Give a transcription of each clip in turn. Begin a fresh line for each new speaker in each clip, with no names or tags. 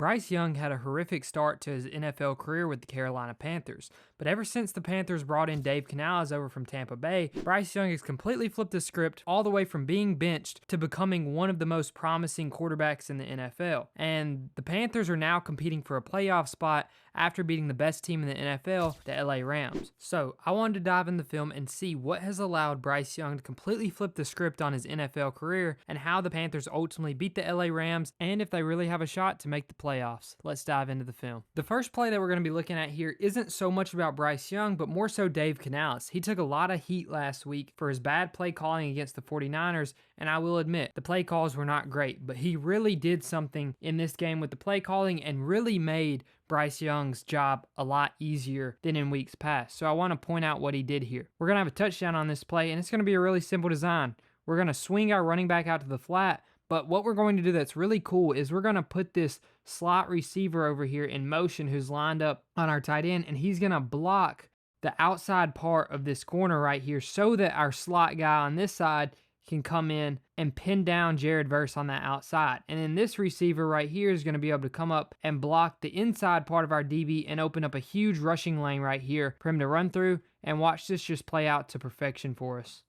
Bryce Young had a horrific start to his NFL career with the Carolina Panthers, but ever since the Panthers brought in Dave Canales over from Tampa Bay, Bryce Young has completely flipped the script all the way from being benched to becoming one of the most promising quarterbacks in the NFL. And the Panthers are now competing for a playoff spot after beating the best team in the NFL, the LA Rams. So I wanted to dive in the film and see what has allowed Bryce Young to completely flip the script on his NFL career and how the Panthers ultimately beat the LA Rams and if they really have a shot to make the playoffs. Let's dive into the film. The first play that we're going to be looking at here isn't so much about Bryce Young, but more so Dave Canales. He took a lot of heat last week for his bad play calling against the 49ers, and I will admit, the play calls were not great, but he really did something in this game with the play calling and really made Bryce Young's job a lot easier than in weeks past. So I want to point out what he did here. We're going to have a touchdown on this play, and it's going to be a really simple design. We're going to swing our running back out to the flat, but what we're going to do that's really cool is we're going to put this slot receiver over here in motion who's lined up on our tight end, and he's going to block the outside part of this corner right here so that our slot guy on this side can come in and pin down Jared Verse on that outside. And then this receiver right here is going to be able to come up and block the inside part of our DB and open up a huge rushing lane right here for him to run through. And watch this just play out to perfection for us.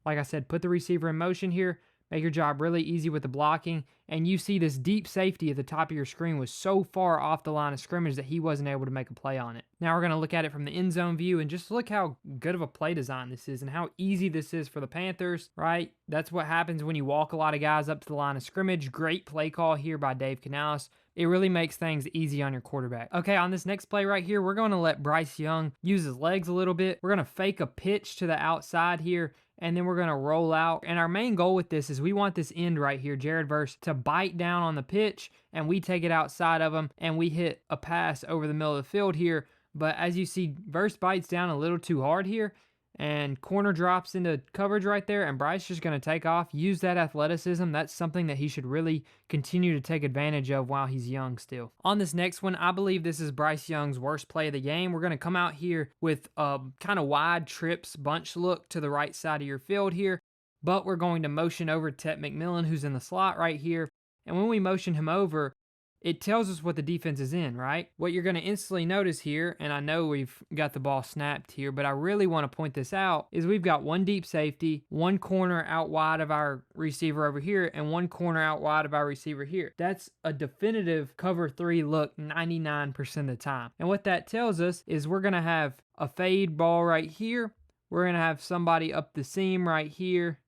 Like I said, put the receiver in motion here, make your job really easy with the blocking, and you see this deep safety at the top of your screen was so far off the line of scrimmage that he wasn't able to make a play on it. Now we're going to look at it from the end zone view and just look how good of a play design this is and how easy this is for the Panthers, right? That's what happens when you walk a lot of guys up to the line of scrimmage. Great play call here by Dave Canales. It really makes things easy on your quarterback. Okay, on this next play right here, we're going to let Bryce Young use his legs a little bit. We're going to fake a pitch to the outside here, and then we're going to roll out. And our main goal with this is we want this end right here, Jared Verse, to bite down on the pitch, and we take it outside of him, and we hit a pass over the middle of the field here. But as you see, Verse bites down a little too hard here, and corner drops into coverage right there, and Bryce just going to take off, use that athleticism. That's something that he should really continue to take advantage of while he's young still. On this next one, I believe this is Bryce Young's worst play of the game. We're going to come out here with a kind of wide trips bunch look to the right side of your field here, but we're going to motion over Tet McMillan, who's in the slot right here. And when we motion him over, it tells us what the defense is in, right? What you're going to instantly notice here, and I know we've got the ball snapped here, but I really want to point this out, is we've got one deep safety, one corner out wide of our receiver over here, and one corner out wide of our receiver here. That's a definitive cover 3 look 99% of the time. And what that tells us is we're going to have a fade ball right here. We're going to have somebody up the seam right here.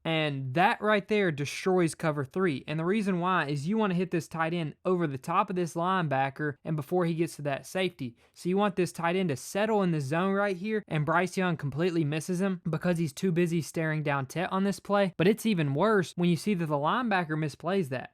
And that right there destroys cover 3. And the reason why is you want to hit this tight end over the top of this linebacker and before he gets to that safety. So you want this tight end to settle in the zone right here, and Bryce Young completely misses him because he's too busy staring down Tet on this play. But it's even worse when you see that the linebacker misplays that.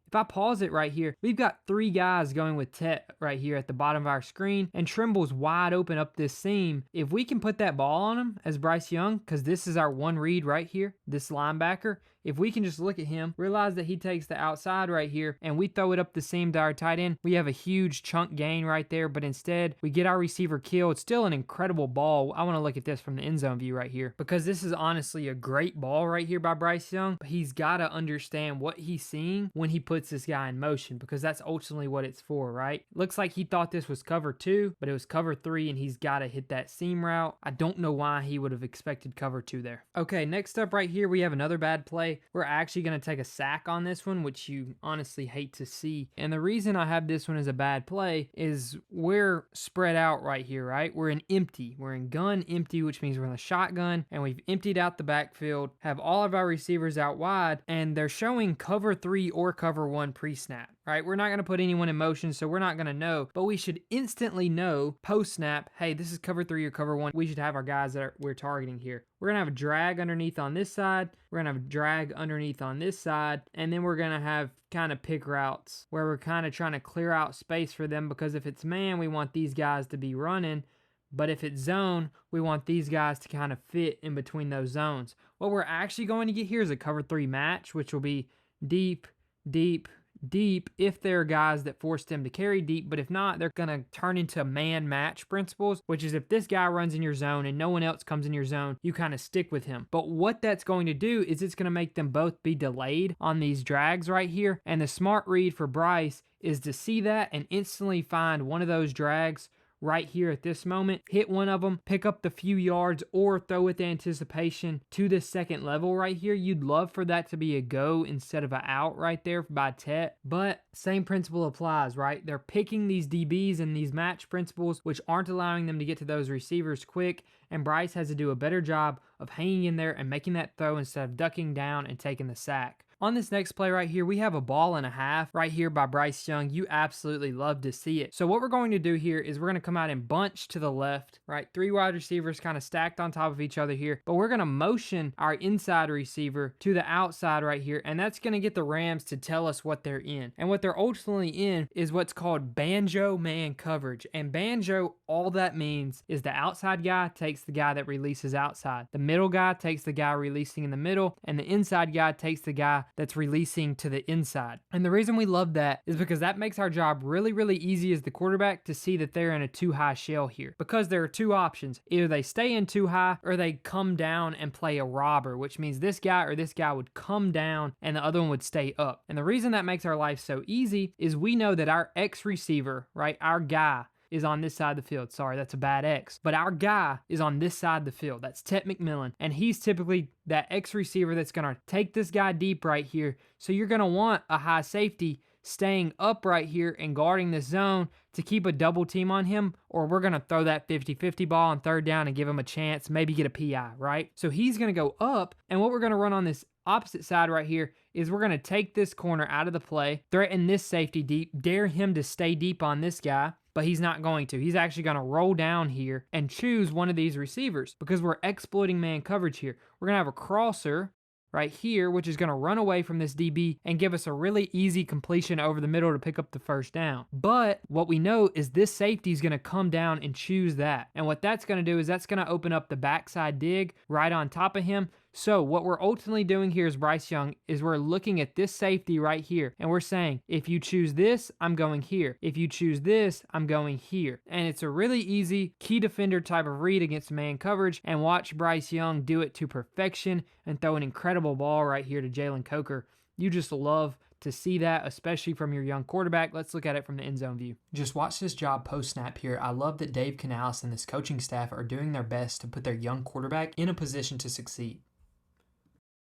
If I pause it right here, we've got 3 guys going with Tet right here at the bottom of our screen, and Trimble's wide open up this seam. If we can put that ball on him as Bryce Young, because this is our one read right here, this linebacker, if we can just look at him, realize that he takes the outside right here, and we throw it up the seam to our tight end, we have a huge chunk gain right there, but instead, we get our receiver killed. Still an incredible ball. I want to look at this from the end zone view right here, because this is honestly a great ball right here by Bryce Young, but he's got to understand what he's seeing when he puts this guy in motion, because that's ultimately what it's for, right? Looks like he thought this was cover 2, but it was cover 3, and he's got to hit that seam route. I don't know why he would have expected cover 2 there. Okay, next up right here, we have another bad play. We're actually going to take a sack on this one, which you honestly hate to see. And the reason I have this one as a bad play is we're spread out right here, right? We're in empty. We're in gun empty, which means we're in the shotgun, and we've emptied out the backfield, have all of our receivers out wide, and they're showing cover 3 or cover 1 pre-snap, right? We're not going to put anyone in motion, so we're not going to know, but we should instantly know post-snap, hey, this is cover 3 or cover 1. We should have our guys that we're targeting here. We're going to have a drag underneath on this side. We're going to have a drag underneath on this side. And then we're going to have kind of pick routes where we're kind of trying to clear out space for them, because if it's man, we want these guys to be running. But if it's zone, we want these guys to kind of fit in between those zones. What we're actually going to get here is a cover 3 match, which will be deep, deep, deep if there are guys that force them to carry deep, but if not, they're going to turn into man match principles, which is if this guy runs in your zone and no one else comes in your zone, you kind of stick with him. But what that's going to do is it's going to make them both be delayed on these drags right here. And the smart read for Bryce is to see that and instantly find one of those drags right here at this moment, hit one of them, pick up the few yards, or throw with anticipation to the second level right here. You'd love for that to be a go instead of an out right there by Tet, but same principle applies, right? They're picking these DBs and these match principles, which aren't allowing them to get to those receivers quick, and Bryce has to do a better job of hanging in there and making that throw instead of ducking down and taking the sack. On this next play right here, we have a ball and a half right here by Bryce Young. You absolutely love to see it. So what we're going to do here is we're going to come out and bunch to the left, right? 3 wide receivers kind of stacked on top of each other here, but we're going to motion our inside receiver to the outside right here, and that's going to get the Rams to tell us what they're in. And what they're ultimately in is what's called banjo man coverage. And banjo, all that means is the outside guy takes the guy that releases outside. The middle guy takes the guy releasing in the middle, and the inside guy takes the guy that's releasing to the inside. And the reason we love that is because that makes our job really, really easy as the quarterback to see that they're in a too high shell here. Because there are two options. Either they stay in too high or they come down and play a robber, which means this guy or this guy would come down and the other one would stay up. And the reason that makes our life so easy is we know that our X receiver, right, our guy, is on this side of the field. Sorry, that's a bad X. But our guy is on this side of the field. That's Tet McMillan. And he's typically that X receiver that's going to take this guy deep right here. So you're going to want a high safety staying up right here and guarding this zone to keep a double team on him, or we're going to throw that 50-50 ball on third down and give him a chance, maybe get a PI, right? So he's going to go up, and what we're going to run on this opposite side right here is we're going to take this corner out of the play, threaten this safety deep, dare him to stay deep on this guy, but he's not going to. He's actually going to roll down here and choose one of these receivers because we're exploiting man coverage here. We're going to have a crosser right here, which is going to run away from this DB and give us a really easy completion over the middle to pick up the first down. But what we know is this safety is going to come down and choose that. And what that's going to do is that's going to open up the backside dig right on top of him. So what we're ultimately doing here as Bryce Young is we're looking at this safety right here, and we're saying, if you choose this, I'm going here. If you choose this, I'm going here. And it's a really easy key defender type of read against man coverage, and watch Bryce Young do it to perfection and throw an incredible ball right here to Jalen Coker. You just love to see that, especially from your young quarterback. Let's look at it from the end zone view. Just watch this job post-snap here. I love that Dave Canales and this coaching staff are doing their best to put their young quarterback in a position to succeed.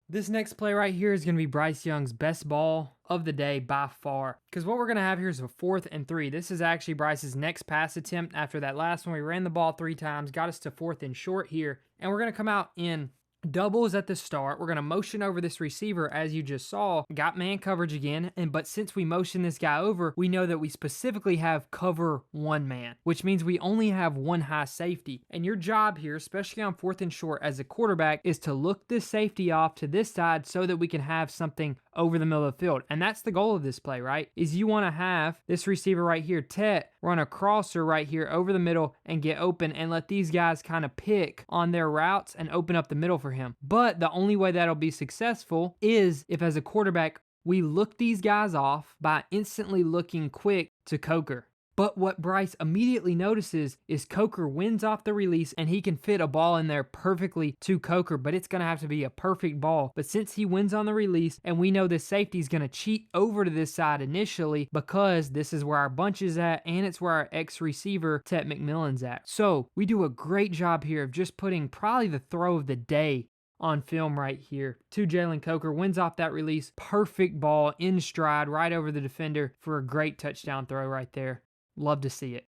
This next play right here is going to be Bryce Young's best ball of the day by far. Because what we're going to have here is a 4th and 3. This is actually Bryce's next pass attempt after that last one. We ran the ball 3 times, got us to 4th and short here. And we're going to come out in doubles at the start. We're going to motion over this receiver as you just saw. Got man coverage again, but since we motion this guy over, we know that we specifically have cover 1 man, which means we only have 1 high safety. And your job here, especially on 4th and short as a quarterback, is to look this safety off to this side so that we can have something over the middle of the field. And that's the goal of this play, right? Is you want to have this receiver right here, Tet, run a crosser right here over the middle and get open and let these guys kind of pick on their routes and open up the middle for him. But the only way that'll be successful is if as a quarterback, we look these guys off by instantly looking quick to Coker. But what Bryce immediately notices is Coker wins off the release and he can fit a ball in there perfectly to Coker, but it's going to have to be a perfect ball. But since he wins on the release and we know this safety is going to cheat over to this side initially because this is where our bunch is at and it's where our X receiver Tet McMillan's at. So we do a great job here of just putting probably the throw of the day on film right here to Jalen Coker. Wins off that release. Perfect ball in stride right over the defender for a great touchdown throw right there. Love to see it.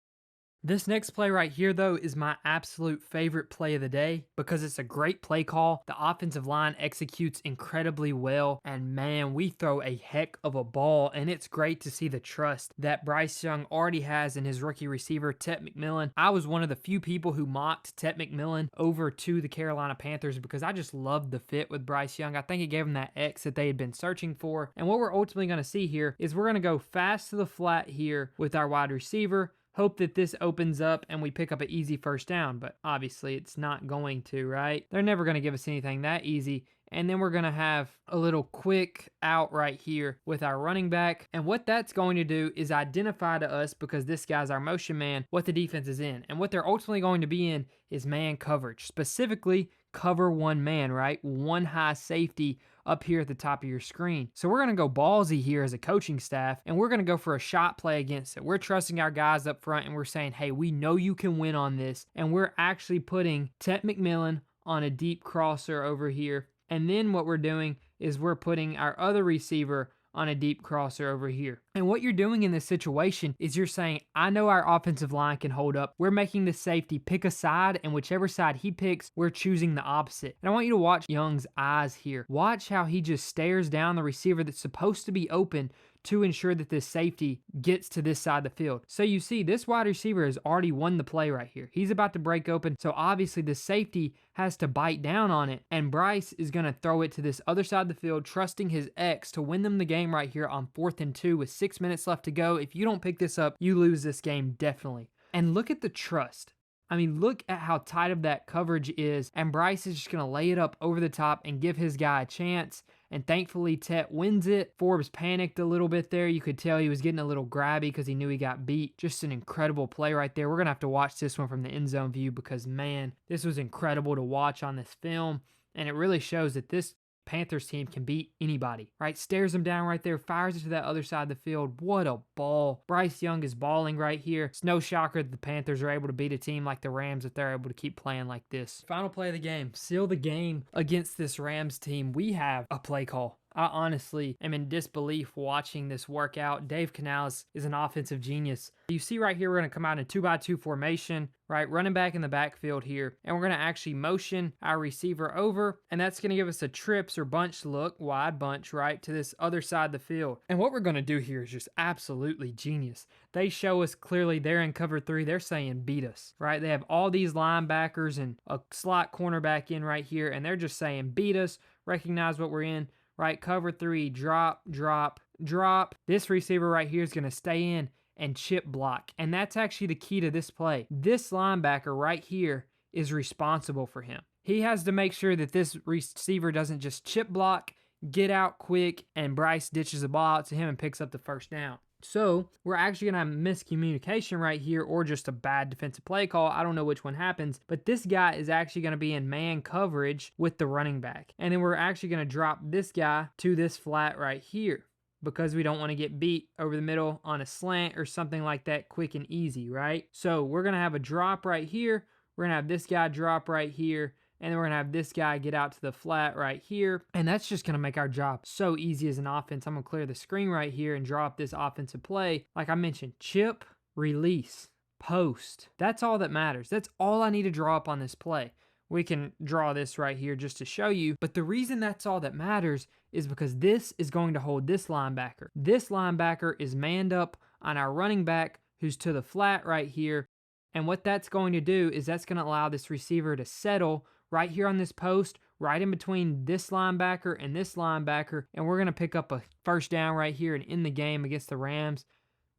This next play right here, though, is my absolute favorite play of the day because it's a great play call. The offensive line executes incredibly well, and man, we throw a heck of a ball, and it's great to see the trust that Bryce Young already has in his rookie receiver, Tet McMillan. I was one of the few people who mocked Tet McMillan over to the Carolina Panthers because I just loved the fit with Bryce Young. I think it gave him that X that they had been searching for, and what we're ultimately going to see here is we're going to go fast to the flat here with our wide receiver. Hope that this opens up and we pick up an easy first down, but obviously it's not going to, right? They're never going to give us anything that easy And then we're going to have a little quick out right here with our running back. And what that's going to do is identify to us, because this guy's our motion man, what the defense is in. And what they're ultimately going to be in is man coverage, specifically cover one man, right? One high safety up here at the top of your screen. So we're going to go ballsy here as a coaching staff, and we're going to go for a shot play against it. We're trusting our guys up front, and we're saying, hey, we know you can win on this. And we're actually putting Tet McMillan on a deep crosser over here. And then what we're doing is we're putting our other receiver on a deep crosser over here. And what you're doing in this situation is you're saying, I know our offensive line can hold up. We're making the safety pick a side, and whichever side he picks, we're choosing the opposite. And I want you to watch Young's eyes here. Watch how he just stares down the receiver that's supposed to be open to ensure that this safety gets to this side of the field. So you see, this wide receiver has already won the play right here. He's about to break open, so obviously the safety has to bite down on it, and Bryce is going to throw it to this other side of the field, trusting his X to win them the game right here on 4th and 2 with 6 minutes left to go. If you don't pick this up, you lose this game definitely. And look at the trust. I mean, look at how tight of that coverage is, and Bryce is just going to lay it up over the top and give his guy a chance. And thankfully, Tet wins it. Forbes panicked a little bit there. You could tell he was getting a little grabby because he knew he got beat. Just an incredible play right there. We're going to have to watch this one from the end zone view because, man, this was incredible to watch on this film. And it really shows that this Panthers team can beat anybody, right? Stares them down right there, fires it to that other side of the field. What a ball. Bryce Young is balling right here. It's no shocker that the Panthers are able to beat a team like the Rams if they're able to keep playing like this. Final play of the game. Seal the game against this Rams team. We have a play call. I honestly am in disbelief watching this work out. Dave Canales is an offensive genius. You see right here, we're going to come out in a 2-by-2 formation, right? Running back in the backfield here. And we're going to actually motion our receiver over. And that's going to give us a trips or bunch look, wide bunch, right, to this other side of the field. And what we're going to do here is just absolutely genius. They show us clearly they're in cover 3. They're saying beat us, right? They have all these linebackers and a slot cornerback in right here. And they're just saying beat us, recognize what we're in. Right, cover 3, drop, drop, drop. This receiver right here is going to stay in and chip block. And that's actually the key to this play. This linebacker right here is responsible for him. He has to make sure that this receiver doesn't just chip block, get out quick, and Bryce ditches the ball out to him and picks up the first down. So we're actually going to have miscommunication right here, or just a bad defensive play call. I don't know which one happens, but this guy is actually going to be in man coverage with the running back. And then we're actually going to drop this guy to this flat right here because we don't want to get beat over the middle on a slant or something like that quick and easy, right? So we're going to have a drop right here. We're going to have this guy drop right here. And then we're going to have this guy get out to the flat right here. And that's just going to make our job so easy as an offense. I'm going to clear the screen right here and draw up this offensive play. Like I mentioned, chip, release, post. That's all that matters. That's all I need to draw up on this play. We can draw this right here just to show you. But the reason that's all that matters is because this is going to hold this linebacker. This linebacker is manned up on our running back who's to the flat right here. And what that's going to do is that's going to allow this receiver to settle right here on this post, right in between this linebacker and this linebacker, and we're going to pick up a first down right here and end the game against the Rams.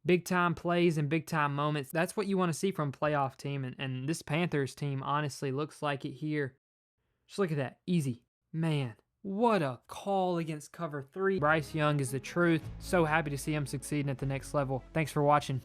Big time plays and big time moments. That's what you want to see from a playoff team, and this Panthers team honestly looks like it here. Just look at that. Easy. Man, what a call against cover 3. Bryce Young is the truth. So happy to see him succeeding at the next level. Thanks for watching.